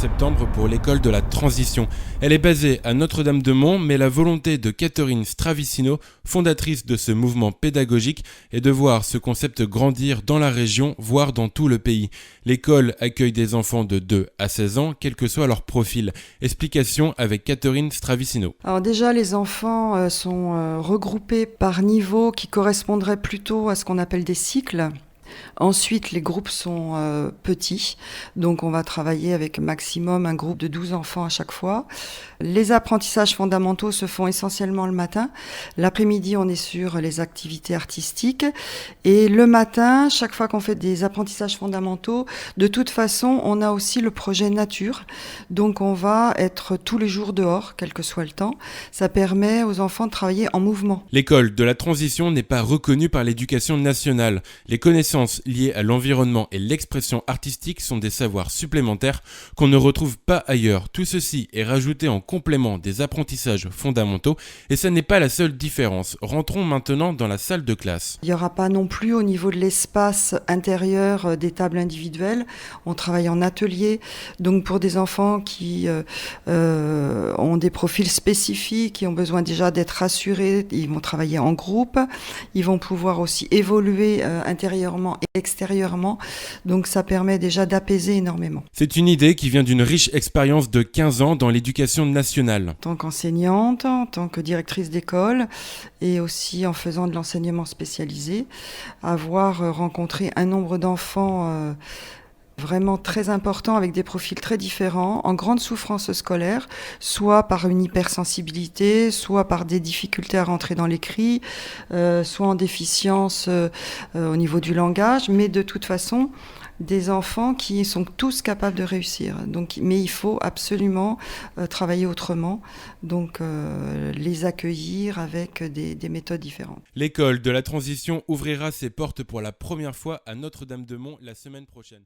septembre pour l'école de la transition. Elle est basée à Notre-Dame-de-Mont, mais la volonté de Catherine Stravicino, fondatrice de ce mouvement pédagogique, est de voir ce concept grandir dans la région, voire dans tout le pays. L'école accueille des enfants de 2 à 16 ans, quel que soit leur profil. Explication avec Catherine Stravicino. Alors déjà, les enfants sont regroupés par niveau qui correspondrait plutôt à ce qu'on appelle des cycles. Ensuite, les groupes sont petits, donc on va travailler avec maximum un groupe de 12 enfants à chaque fois. Les apprentissages fondamentaux se font essentiellement le matin. L'après-midi, on est sur les activités artistiques. Et le matin, chaque fois qu'on fait des apprentissages fondamentaux, de toute façon, on a aussi le projet nature. Donc on va être tous les jours dehors, quel que soit le temps. Ça permet aux enfants de travailler en mouvement. L'école de la transition n'est pas reconnue par l'éducation nationale. Les connaissances liées à l'environnement et l'expression artistique sont des savoirs supplémentaires qu'on ne retrouve pas ailleurs. Tout ceci est rajouté en complément des apprentissages fondamentaux et ce n'est pas la seule différence. Rentrons maintenant dans la salle de classe. Il n'y aura pas non plus au niveau de l'espace intérieur des tables individuelles. On travaille en atelier. Donc pour des enfants qui ont des profils spécifiques, qui ont besoin déjà d'être rassurés, ils vont travailler en groupe. Ils vont pouvoir aussi évoluer intérieurement et extérieurement. Donc ça permet déjà d'apaiser énormément. C'est une idée qui vient d'une riche expérience de 15 ans dans l'éducation nationale. En tant qu'enseignante, en tant que directrice d'école et aussi en faisant de l'enseignement spécialisé, avoir rencontré un nombre d'enfants vraiment très important avec des profils très différents, en grande souffrance scolaire, soit par une hypersensibilité, soit par des difficultés à rentrer dans l'écrit, soit en déficience au niveau du langage, mais de toute façon, des enfants qui sont tous capables de réussir. Donc, mais il faut absolument travailler autrement, donc les accueillir avec des méthodes différentes. L'école de la transition ouvrira ses portes pour la première fois à Notre-Dame-de-Mont la semaine prochaine.